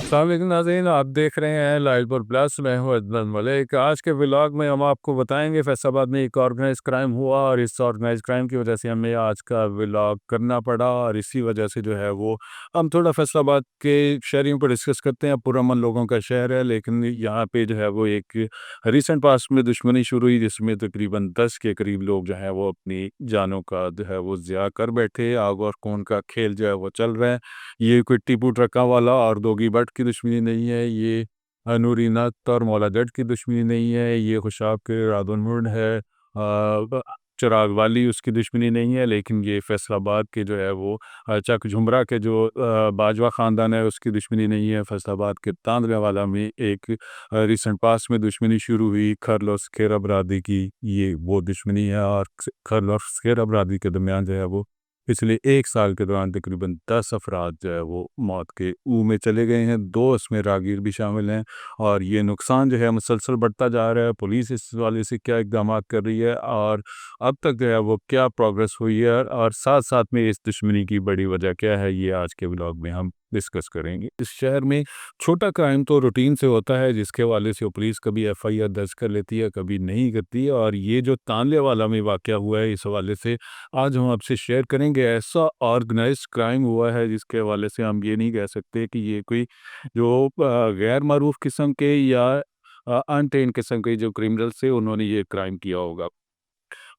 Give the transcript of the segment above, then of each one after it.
अस्सलाम वालेकुम नाज़रीन, आप देख रहे हैं लाइव प्लस। मैं हूं अदनान मलिक। आज के व्लॉग में हम आपको बताएंगे फैसलाबाद में एक ऑर्गेनाइज क्राइम हुआ और इस ऑर्गेनाइज क्राइम की वजह से हमें आज का व्लॉग करना पड़ा और इसी वजह से जो है वो हम थोड़ा फैसलाबाद के शहरियों पर डिस्कस करते हैं। पुरअमन लोगों का शहर है, लेकिन यहाँ पे जो है वो एक रिसेंट पास्ट में दुश्मनी शुरू हुई जिसमें तकरीबन 10 के करीब लोग जो है वो अपनी जानों का जो है वो ज़िया कर बैठे। आग और खून का खेल जो है वो चल रहा है। ये कोई टीपू ट्रका वाला और दोगी भट्ट की दुश्मनी नहीं है, ये नूरी नत और मौला जट की दुश्मनी नहीं है, ये खुशाब के रादुन है, चिराग वाली उसकी दुश्मनी नहीं है, लेकिन ये फैसलाबाद के जो है वो चक झुमरा के जो बाजवा ख़ानदान है उसकी दुश्मनी नहीं है। फैसलाबाद के तांदलेवाला में एक रिसेंट पास्ट में दुश्मनी शुरू हुई खरल और सखेरा बरादरी की, ये वो दुश्मनी है। और खरल और सखेरा बरादरी के दरमियान जो है वो पिछले 1 साल के दौरान तकरीबन 10 अफराद जो है वो मौत के मुँह में चले गए हैं, 2 उसमें राहगीर भी शामिल हैं। और ये नुकसान जो है मुसलसल बढ़ता जा रहा है। पुलिस इस हवाले से क्या इक़दामात कर रही है और अब तक जो है वो क्या प्रोग्रेस हुई है और साथ-साथ में इस दुश्मनी की बड़ी वजह क्या है, ये आज के व्लॉग में हम डिस्कस करेंगे। इस शहर में छोटा क्राइम तो रूटीन से होता है जिसके हवाले से पुलिस कभी एफआईआर दर्ज कर लेती है, कभी नहीं करती। और ये जो तांदलेवाला में वाक़या हुआ है, इस हवाले से आज हम आपसे शेयर करेंगे। ऐसा ऑर्गेनाइज्ड क्राइम हुआ है जिसके हवाले से हम ये नहीं कह सकते कि ये कोई जो गैर मारूफ किस्म के या अनट्रेन्ड किस्म के जो क्रिमिनल्स थे उन्होंने ये क्राइम किया होगा।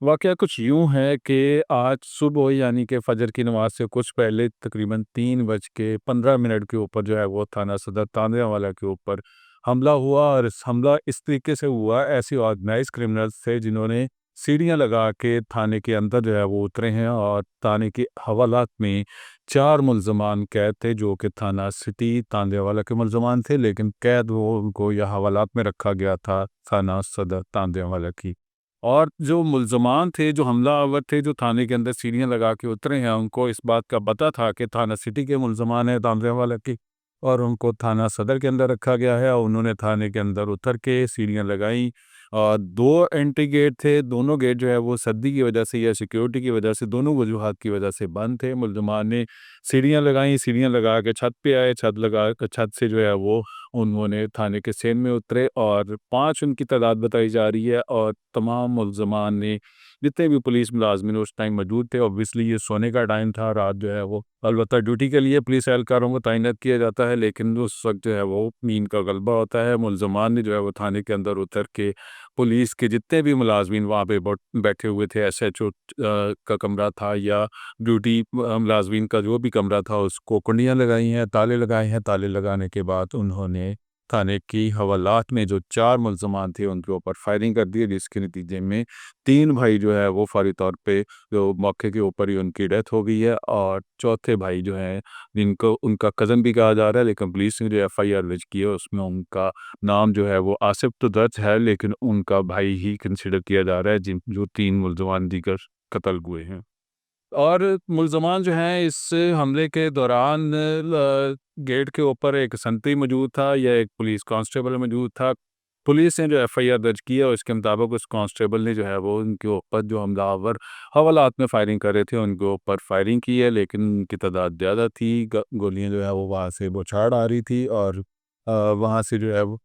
वाक़या कुछ यूँ है कि आज सुबह यानी कि फ़जर की नमाज़ से कुछ पहले तकरीबन 3:15 के ऊपर जो है वो थाना सदर तांदरेवाला के ऊपर हमला हुआ। और इस हमला इस तरीके से हुआ, ऐसे ऑर्गेनाइज़ क्रिमिनल्स थे जिन्होंने सीढ़ियाँ लगा के थाने के अंदर जो है वो उतरे हैं और थाने के हवालात में 4 मुल्ज़मान कैद थे जो कि थाना सिटी तांदरेवाला के मुल्ज़मान थे, लेकिन कैद वो उनको या हवालात में रखा गया था थाना सदर तांदरेवाला की। और जो मुल्ज़मान थे, जो हमलावर थे, जो थाने के अंदर सीढ़ियाँ लगा के उतरे हैं, उनको इस बात का पता था कि थाना सिटी के मुल्ज़मान हैं तांदरेवाला की, और उनको थाना सदर के अंदर रखा गया है। और उन्होंने थाने के अंदर उतर के सीढ़ियाँ लगाईं और 2 एंट्री गेट थे, दोनों गेट जो है वो सर्दी की वजह से या सिक्योरिटी की वजह से, दोनों वजूहात की वजह से बंद थे। मुल्ज़मान ने सीढ़ियाँ लगाईं, सीढ़ियाँ लगा के छत पे आए, छत से जो है वो उन्होंने थाने के सेन में उतरे और 5 उनकी तादाद बताई जा रही है। और तमाम मुल्ज़मान ने, जितने भी पुलिस मुलाज़िमीन उस टाइम मौजूद थे, ऑब्वियसली ये सोने का टाइम था, रात जो है वो अलबत्ता ड्यूटी के लिए पुलिस एहलकारों को तैनात किया जाता है, लेकिन उस वक़्त जो है वो नींद का गलबा होता है। मुल्ज़मान ने जो है वो थाने के अंदर उतर के पुलिस के जितने भी मुलाज़िमीन वहाँ पे बैठे हुए थे, एसएचओ का कमरा था या ड्यूटी मुलाज़िमीन का जो भी कमरा था, उसको कुंडियाँ लगाई हैं, ताले लगाए हैं। ताले लगाने के बाद उन्होंने थाने की हवालात में जो 4 मुल्ज़मान थे उनके ऊपर फायरिंग कर दी, जिसके नतीजे में 3 भाई जो है वो फौरी तौर पे जो मौके के ऊपर ही उनकी डेथ हो गई है। और चौथे भाई जो हैं, जिनको उनका कज़न भी कहा जा रहा है, लेकिन पुलिस ने जो एफआईआर दर्ज की है उसमें उनका नाम जो है वो आसिफ तो दर्ज है, लेकिन उनका भाई ही कंसिडर किया जा रहा है, जिन जो 3 मुल्ज़मान दीगर कत्ल हुए हैं। और मुल्ज़मान जो हैं इस हमले के दौरान गेट के ऊपर एक संतरी मौजूद था या एक पुलिस कांस्टेबल मौजूद था। पुलिस ने जो एफआईआर दर्ज की है उसके मुताबिक उस कांस्टेबल ने जो है वो उनके ऊपर, जो हमलावर हवालात में फायरिंग कर रहे थे, उनके ऊपर फायरिंग की है, लेकिन उनकी तादाद ज़्यादा थी। गोलियां जो है वो वहाँ से बौछार आ रही थी और वहाँ से जो है वो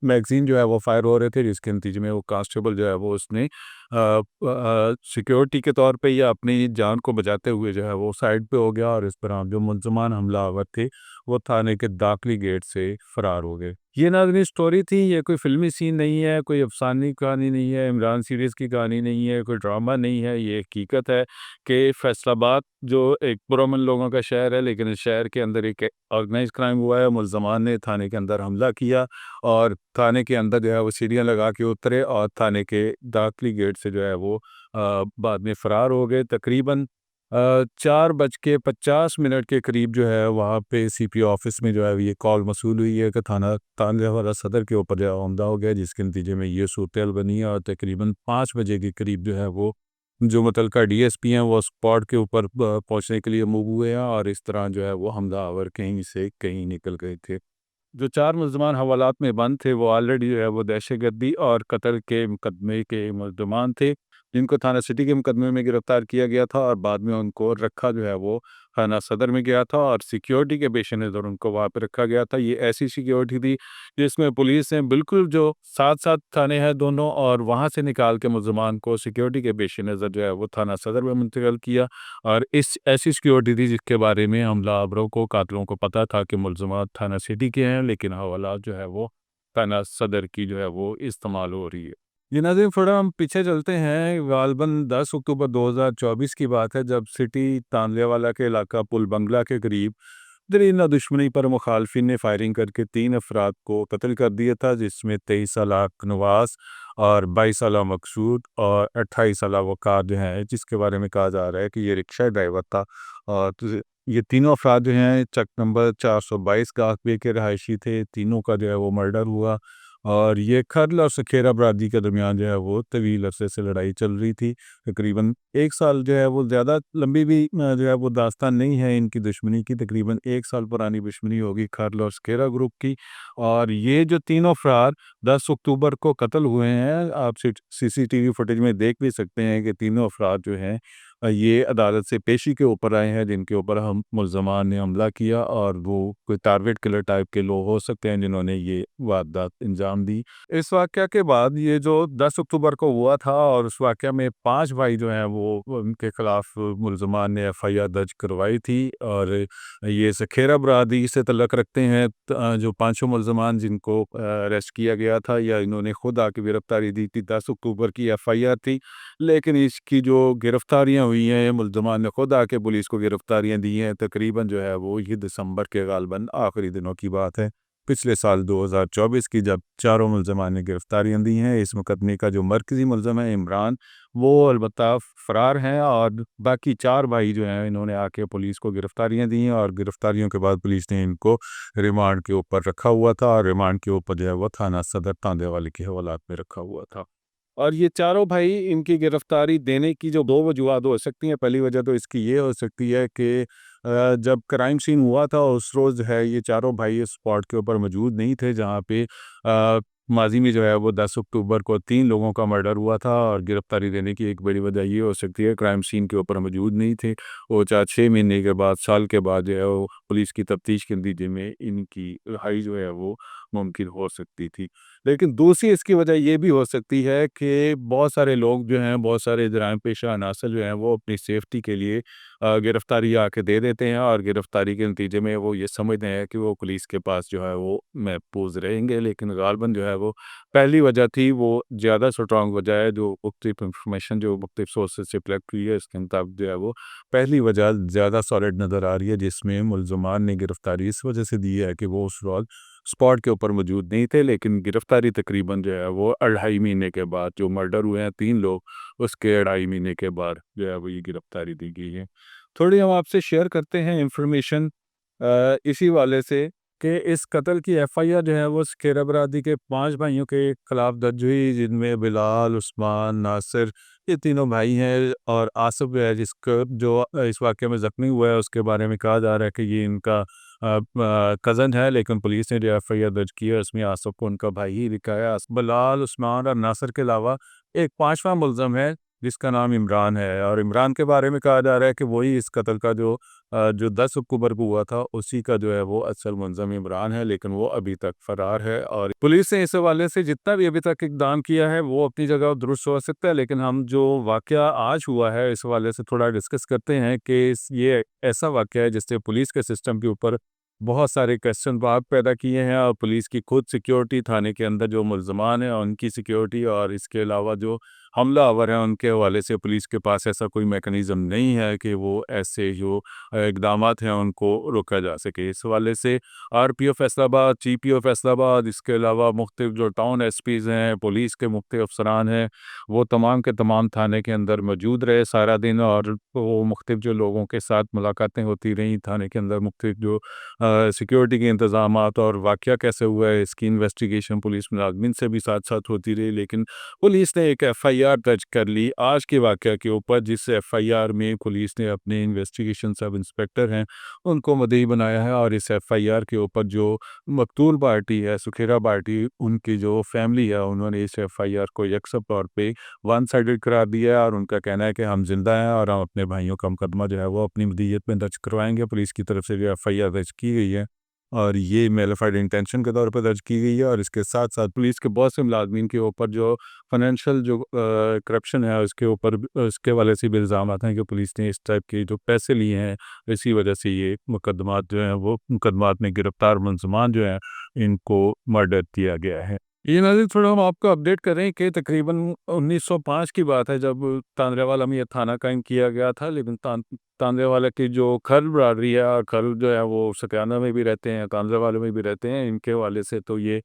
मैगज़ीन जो है वो फ़ायर हो रहे थे, जिसके नतीजे में वो कांस्टेबल जो है वो उसने सिक्योरिटी के तौर पे या अपनी जान को बचाते हुए जो है वो साइड पे हो गया। और इस तरह जो मुल्ज़मान हमलावर थे वो थाने के दाखिली गेट से फ़रार हो गए। ये नाज़रीन स्टोरी थी, ये कोई फ़िल्मी सीन नहीं है, कोई अफ़सानी कहानी नहीं है, इमरान सीरीज़ की कहानी नहीं है, कोई ड्रामा नहीं है। ये हकीकत है कि फैसलाबाद जो एक पुरअमन लोगों का शहर है, लेकिन इस शहर के अंदर एक ऑर्गेनाइज़्ड क्राइम हुआ है। मुल्ज़मान ने थाने के अंदर हमला किया और थाने के अंदर जो है वो सीढ़ियाँ लगा के उतरे और थाने के दाखिली गेट से जो है वो बाद में फ़रार हो गए। तकरीबन 4:50 के करीब जो है वहाँ पे सीपी ऑफिस में जो है ये कॉल मसूल हुई है कि थाना तांदरेवाला सदर के ऊपर जो है हमला हो गया, जिसके नतीजे में ये सूरत बनी है। और तकरीबन 5 बजे के करीब जो है वो जो मुतलका डीएसपी हैं वो स्पॉट के ऊपर पहुँचने के लिए मूव हुए हैं और इस तरह जो है वो हमलावर कहीं से कहीं निकल गए थे। जो 4 मुल्ज़मान हवालात में बंद थे वो ऑलरेडी जो है वो दहशतगर्दी और कत्ल के मुकदमे के मुल्ज़मान थे। जिनको थाना सिटी के मुकदमे में गिरफ्तार किया गया था और बाद में उनको रखा जो है वो थाना सदर में गया था और सिक्योरिटी के पेश नज़र उनको वहाँ पे रखा गया था। ये ऐसी सिक्योरिटी थी जिसमें पुलिस ने बिल्कुल जो साथ-साथ थाने हैं दोनों और वहाँ से निकाल के मुल्ज़मान को सिक्योरिटी के पेश नज़र जो है वो थाना सदर में मुंतकिल किया और इस ऐसी सिक्योरिटी थी जिसके बारे में हमलावरों को, कातिलों को पता था कि मुल्ज़मात थाना सिटी के हैं, लेकिन हवालात जो है वो थाना सदर की जो है वो इस्तेमाल हो रही है। जी नाज़रीन, थोड़ा हम पीछे चलते हैं। गालबन 10 अक्टूबर 2024 की बात है जब सिटी तांदलेवाला के इलाका पुल बंगला के करीब दरीना दुश्मनी पर मुखालफिन ने फायरिंग करके 3 अफराद को कत्ल कर दिया था, जिसमें 23 साला नवास और 22 साला मकसूद और 28 साला वक़ार जो हैं, जिसके बारे में कहा जा रहा है कि ये रिक्शा ड्राइवर था। और ये तीनों अफराद जो हैं चक नंबर 422 गाहकवे के रहायशी थे। तीनों का जो है वो मर्डर हुआ और ये खर्ल और सखेरा बरादरी के दरमियान जो है वो तवील अरसे से लड़ाई चल रही थी। तकरीबन 1 साल जो है वो ज़्यादा लंबी भी जो है वो दास्तान नहीं है इनकी दुश्मनी की। तकरीबन 1 साल पुरानी दुश्मनी होगी खर्ल और सखेरा ग्रुप की। और ये जो तीनों अफराद 10 अक्टूबर को कत्ल हुए हैं, आप सीसीटीवी फुटेज में देख भी सकते हैं कि तीनों अफराद जो हैं ये अदालत से पेशी के ऊपर आए हैं, जिनके ऊपर हम मुल्ज़मान ने हमला किया और वो कोई टारगेट किलर टाइप के लोग हो सकते हैं जिन्होंने ये वारदात अंजाम दी। इस वाक़या के बाद ये जो 10 अक्टूबर को हुआ था और उस वाक़या में 5 भाई जो हैं वो उनके ख़िलाफ़ मुल्ज़मान ने एफ़आईआर दर्ज करवाई थी और ये सखेरा बरादरी से तल्लुक़ रखते हैं। जो पाँचों मुल्ज़मान जिनको अरेस्ट किया गया था या इन्होंने खुद आके गिरफ़्तारी दी थी, 10 अक्टूबर की एफ़आईआर थी। लेकिन इसकी जो गिरफ़्तारियाँ हुई हैं, मुल्ज़मान ने खुद आके पुलिस को गिरफ़्तारियाँ दी हैं, तकरीबन जो है वो ये दिसंबर के गालबन आखिरी दिनों की बात है। पिछले साल 2024 की जब चारों मुल्ज़मान ने गिरफ़्तारियाँ दी हैं। इस मुकदमे का जो मरकज़ी मुल्ज़म है इमरान, वो अलबत्ता फ़रार हैं और बाकी 4 भाई जो हैं इन्होंने आके पुलिस को गिरफ़्तारियाँ दी हैं और गिरफ़्तारियों के बाद पुलिस ने इनको रिमांड के ऊपर रखा हुआ था और रिमांड के ऊपर जो है वो थाना सदर तांदेवाले के हवालात में रखा हुआ था। और ये चारों भाई इनकी गिरफ्तारी देने की जो 2 वजूहत हो सकती हैं। पहली वजह तो इसकी ये हो सकती है कि जब क्राइम सीन हुआ था उस रोज़ है ये चारों भाई इस स्पॉट के ऊपर मौजूद नहीं थे जहाँ पे माज़ी में जो है वो 10 अक्टूबर को 3 लोगों का मर्डर हुआ था और गिरफ्तारी देने की एक बड़ी वजह ये हो सकती है क्राइम सीन के ऊपर मौजूद नहीं थे। वो 6 महीने के बाद, साल के बाद जो है वो पुलिस की तफ्तीश के नतीजे में इनकी रिहाई जो है वो मुमकिन हो सकती थी। लेकिन दूसरी इसकी वजह ये भी हो सकती है कि बहुत सारे लोग जो हैं, बहुत सारे जराइम पेशा अनासर जो हैं वो अपनी सेफ्टी के लिए गिरफ्तारी आके दे देते हैं और गिरफ्तारी के नतीजे में वो ये समझते हैं कि वो पुलिस के पास जो है वो महफूज रहेंगे। लेकिन गालबन जो है वो पहली वजह थी, वो ज़्यादा स्ट्रॉन्ग वजह है जो मुख्तलिफ इंफॉर्मेशन जो मुख्तलिफ सोर्सेज से कलेक्ट हुई है इसके मुताबिक जो है वो पहली वजह ज़्यादा सॉलिड नज़र आ रही है, जिसमें मुल्ज़मान ने गिरफ्तारी इस वजह से दी है कि वो उस रोज़ स्पॉट के ऊपर मौजूद नहीं थे। लेकिन गिरफ्तारी तकरीबन जो है वो 2.5 महीने के बाद, जो मर्डर हुए हैं 3 लोग, उसके 2.5 महीने के बाद जो है वो ये गिरफ्तारी दी गई है। थोड़ी हम आपसे शेयर करते हैं इंफॉर्मेशन इसी वाले से कि इस कत्ल की एफआईआर जो है वो सखेरा बरादरी के 5 भाइयों के खिलाफ दर्ज हुई, जिनमें बिलाल, उस्मान, नासिर ये तीनों भाई हैं और आसिफ है जिसको जो इस वाक़ये में ज़ख्मी हुआ है उसके बारे में कहा जा रहा है कि ये इनका कज़न है। लेकिन पुलिस ने जो एफआईआर दर्ज की है उसमें आसिफ को उनका भाई ही लिखा है। बिलाल, उस्मान और नासिर के अलावा एक 5वां मुल्ज़म है जिसका नाम इमरान है और इमरान के बारे में कहा जा रहा है कि वही इस कत्ल का जो 10 अक्टूबर को हुआ था उसी का जो है वो असल मुल्ज़म इमरान है, लेकिन वो अभी तक फ़रार है। और पुलिस ने इस हवाले से जितना भी अभी तक इक़दाम किया है वो अपनी जगह दुरुस्त हो सकता है, लेकिन हम जो वाक़या आज हुआ है इस हवाले से थोड़ा डिस्कस करते हैं कि ये ऐसा वाक़या है जिससे पुलिस के सिस्टम के ऊपर बहुत सारे क्वेश्चन मार्क पैदा किए हैं और पुलिस की खुद सिक्योरिटी, थाने के अंदर जो मुल्ज़मान हैं उनकी सिक्योरिटी और इसके अलावा जो हमलावर हैं उनके हवाले से पुलिस के पास ऐसा कोई मैकेनिज़्म नहीं है कि वो ऐसे जो इक़दामात हैं उनको रोका जा सके। इस हवाले से आरपीओ फैसलाबाद, जीपीओ फैसलाबाद, इसके अलावा मुख्तलिफ जो टाउन एसपीज़ हैं, पुलिस के मुख्तलिफ अफ़सरान हैं, वो तमाम के तमाम थाने के अंदर मौजूद रहे सारा दिन और वो मुख्तलिफ जो लोगों के साथ मुलाकातें होती रहीं थाने के अंदर, मुख्तलिफ जो सिक्योरिटी के इंतज़ामात और वाक़या कैसे हुआ है इसकी इन्वेस्टिगेशन पुलिस मुलाज़मिन से भी साथ-साथ होती रही। लेकिन पुलिस ने एक एफआईआर एफआईआर दर्ज कर ली आज के वाक़या के ऊपर, जिस एफआईआर में पुलिस ने अपने इन्वेस्टिगेशन सब इंस्पेक्टर हैं उनको मुद्दई बनाया है। और इस एफआईआर के ऊपर जो मकतूल पार्टी है, सुखेरा पार्टी, उनकी जो फैमिली है, उन्होंने इस एफआईआर को यकसर तौर पे वन साइडेड करार दिया है। और उनका कहना है कि हम जिंदा हैं और हम अपने भाइयों का मुकदमा जो है वो अपनी मदीयत में दर्ज करवाएंगे। पुलिस की तरफ से जो एफआईआर दर्ज की गई है और ये मेलिफाइड इंटेंशन के तौर पर दर्ज की गई है। और इसके साथ साथ पुलिस के बहुत से मुलाजमीन के ऊपर जो फाइनेंशियल जो करप्शन है उसके ऊपर उसके वाले से भी इल्ज़ाम आते हैं कि पुलिस ने इस टाइप के जो पैसे लिए हैं, इसी वजह से ये मुकदमात जो हैं वो मुकदमात में गिरफ्तार मुलज़मान जो हैं इनको मर्डर किया गया है। ये नाज़रीन, थोड़ा हम आपको अपडेट करें कि तकरीबन 1905 की बात है जब तांदरेवाला में ये थाना कायम किया गया था। लेकिन तांदरेवाला की जो खल बरादरी है, और खल जो है वो सतियाना में भी रहते हैं, तांदरेवाले में भी रहते हैं। इनके हवाले से तो ये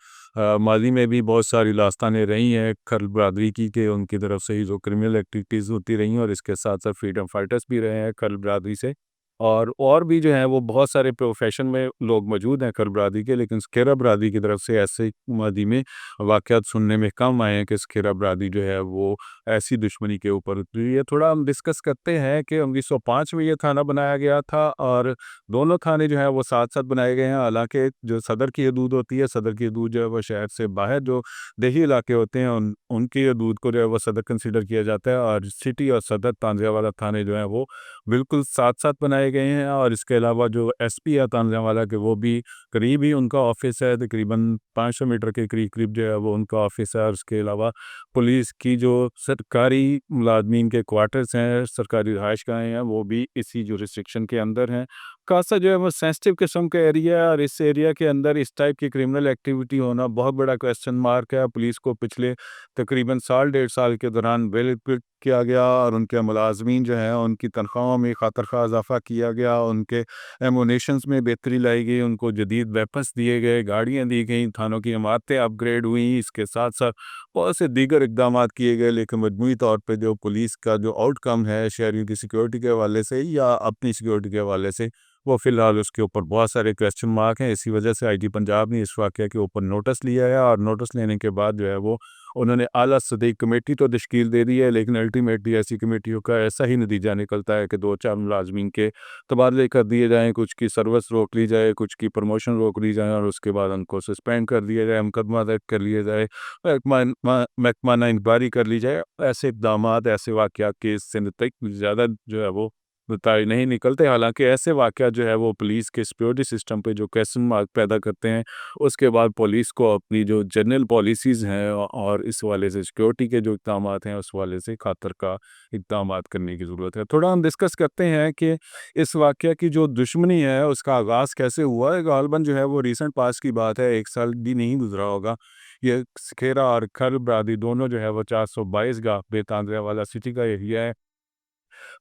माजी में भी बहुत सारी दास्तानें रही हैं खल बरादरी की, कि उनकी तरफ से ही जो क्रिमिनल एक्टिविटीज़ होती रही हैं। और इसके साथ साथ फ्रीडम फाइटर्स भी रहे हैं खल बरादरी से। और भी जो हैं वो बहुत सारे प्रोफेशन में लोग मौजूद हैं खल बरादरी के। लेकिन सखेरा बरादरी की तरफ से ऐसे मादी में वाक़यात सुनने में कम आए हैं कि सखेरा बरादरी जो है वो ऐसी दुश्मनी के ऊपर उतरी है। थोड़ा हम डिस्कस करते हैं कि 1905 में ये थाना बनाया गया था, और दोनों थाने जो हैं वो साथ-साथ बनाए गए हैं। हालाँकि जो सदर की हदूद होती है, सदर की हदूद जो है वो शहर से बाहर जो देही इलाके होते हैं उनकी हदूद को जो है वो सदर कंसीडर किया जाता है। और सिटी और सदर तांदरेवाला थाने जो हैं वो बिल्कुल साथ-साथ बनाए गए हैं। और इसके अलावा जो एसपी है तांदरेवाला के, वो भी करीब ही उनका ऑफिस है, तकरीबन 500 मीटर के करीब जो है वो उनका ऑफिस है। और उसके अलावा पुलिस की जो सरकारी मुलाजमीन के क्वार्टर्स हैं, सरकारी रहायशगाहें हैं, वो भी इसी जुरिस्डिक्शन के अंदर हैं। खासा जो है वो सेंसिटिव किस्म का एरिया है, और इस एरिया के अंदर इस टाइप की क्रिमिनल एक्टिविटी होना बहुत बड़ा क्वेश्चन मार्क है। पुलिस को पिछले तकरीबन साल 1.5 साल के दौरान वेल इक्विप्ड किया गया, और उनके मुलाजमीन जो हैं उनकी तनख्वाहों में खातर-खा इजाफ़ा किया गया, उनके एमुनेशंस में बेहतरी लाई गई, उनको जदीद वेपन्स दिए गए, गाड़ियाँ दी गईं, थानों की इमारतें अपग्रेड हुईं। इसके साथ-साथ बहुत से दीगर इक़दामात किए गए। लेकिन मजमूई तौर पे जो पुलिस का जो आउटकम है शहरियों की सिक्योरिटी के हवाले से या अपनी सिक्योरिटी के हवाले से, वो फ़िलहाल उसके ऊपर बहुत सारे क्वेश्चन मार्क हैं। इसी वजह से आईजी पंजाब ने इस वाक़ये के ऊपर नोटिस लिया है, और नोटिस लेने के बाद जो है वो उन्होंने आला सतही कमेटी तो तश्कील दे दी है। लेकिन अल्टीमेटली ऐसी कमेटियों का ऐसा ही नतीजा निकलता है कि 2-4 मुलाजमीन के तबादले कर दिए जाएँ, कुछ की सर्विस रोक ली जाए, कुछ की प्रमोशन रोक ली जाए, और उसके बाद उनको सस्पेंड कर दिया जाए, मुकदमा दर्ज कर लिया जाए, महकमाना इंक्वायरी कर ली जाए। ऐसे इक़दामात, ऐसे वाक़यात के इससे नतीजे ज़्यादा जो है वो मुताबिक नहीं निकलते। हालाँकि ऐसे वाक़यात जो है वो पुलिस के सिक्योरिटी सिस्टम पे जो क्वेश्चन मार्क पैदा करते हैं, उसके बाद पुलिस को अपनी जो जनरल पॉलिसीज़ हैं और इस हवाले से सिक्योरिटी के जो इक़दामात हैं, उस हवाले से खातर-खा इक़दामात करने की ज़रूरत है। थोड़ा हम डिस्कस करते हैं कि इस वाक़या की जो दुश्मनी है, उसका आगाज़ कैसे हुआ है। गालिबन जो है वो रीसेंट पास्ट की बात है, 1 साल भी नहीं गुज़रा होगा। ये सखेरा और खल बरादरी दोनों जो है वो 422 गाँव पे तांदरेवाला सिटी का एरिया है।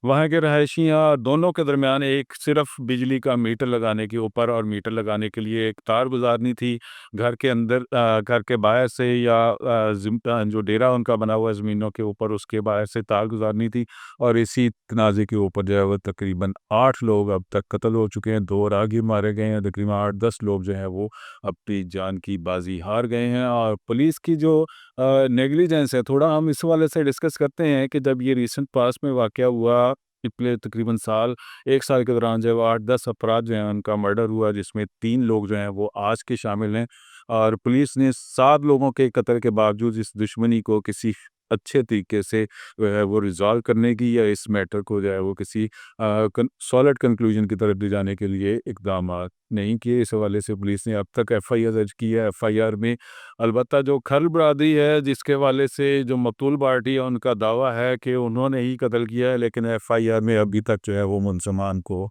वहाँ के रहायशियाँ दोनों के दरमियान एक सिर्फ बिजली का मीटर लगाने के ऊपर, और मीटर लगाने के लिए एक तार गुजारनी थी घर के अंदर, घर के बाहर से, या जो डेरा उनका बना हुआ है ज़मीनों के ऊपर, उसके बाहर से तार गुजारनी थी। और इसी तनाज़े के ऊपर जो है वो तकरीबन 8 लोग अब तक कत्ल हो चुके हैं, 2 राहगीर मारे गए हैं, तकरीबन 8-10 लोग जो हैं वो अपनी जान की बाजी हार गए हैं। और पुलिस की जो नेग्लिजेंस है, थोड़ा हम इस हवाले से डिस्कस करते हैं कि जब ये रिसेंट पास्ट में वाक़या हुआ, पिछले तकरीबन 1 साल के दौरान जो है वो 8-10 अफराद जो हैं उनका मर्डर हुआ, जिसमें 3 लोग जो हैं वो आज के शामिल हैं। और पुलिस ने 7 लोगों के कत्ल के बावजूद इस दुश्मनी को किसी अच्छे तरीके से जो है वो रिज़ॉल्व करने की, या इस मैटर को जो है वो किसी सॉलिड कंक्लूजन की तरफ ले जाने के लिए इक़दामात नहीं किए। इस हवाले से पुलिस ने अब तक एफआईआर दर्ज की है। एफआईआर में अलबत्ता जो खल बरादरी है, जिसके हवाले से जो मकतूल पार्टी है, उनका दावा है कि उन्होंने ही कत्ल किया है। लेकिन एफआईआर में अभी तक जो है वो मुलज़मान को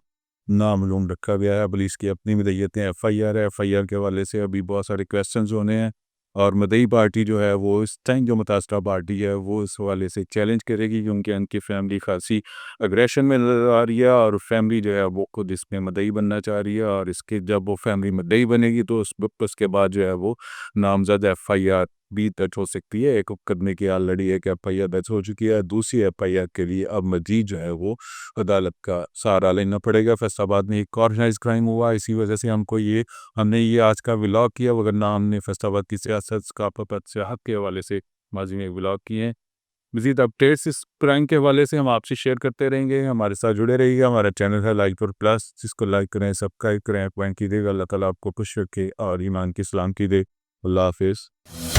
नामालूम रखा गया है। पुलिस की अपनी मदईयतें एफआईआर है, एफआईआर के हवाले से अभी बहुत सारे क्वेश्चंस होने हैं। और मदई पार्टी जो है वो इस टाइम जो मुतासरा पार्टी है वो इस हवाले से चैलेंज करेगी, क्योंकि उनकी फैमिली खासी अग्रेशन में नज़र आ रही है, और फैमिली जो है वो खुद इसमें मदई बनना चाह रही है। और इसके जब वो फैमिली मदई बनेगी तो उसके बाद जो है वो नामजद एफआईआर भी दर्ज हो सकती है। एक मुकदमे की ऑलरेडी एक एफआईआर दर्ज हो चुकी है, दूसरी एफआईआर के लिए अब मजीद जो है वो अदालत का सहारा लेना पड़ेगा। फैसलाबाद में एक ऑर्गेनाइज क्राइम हुआ, इसी वजह से हमने ये आज का व्लॉग किया, वरना हमने फैसलाबाद की सियासत, सकाफत, सियाहत के हवाले से माजी में व्लॉग किए हैं। मज़ीद अपडेट्स इस प्रैंक के हवाले से हम आपसे शेयर करते रहेंगे। हमारे साथ जुड़े रहिए। हमारा चैनल है लाइलपुर प्लस, जिसको लाइक करें, सब्सक्राइब करें, पॉइंट कीजिएगा। अल्लाह ताला आपको खुश रखे और ईमान की सलामती दे। अल्लाह हाफ़िज़।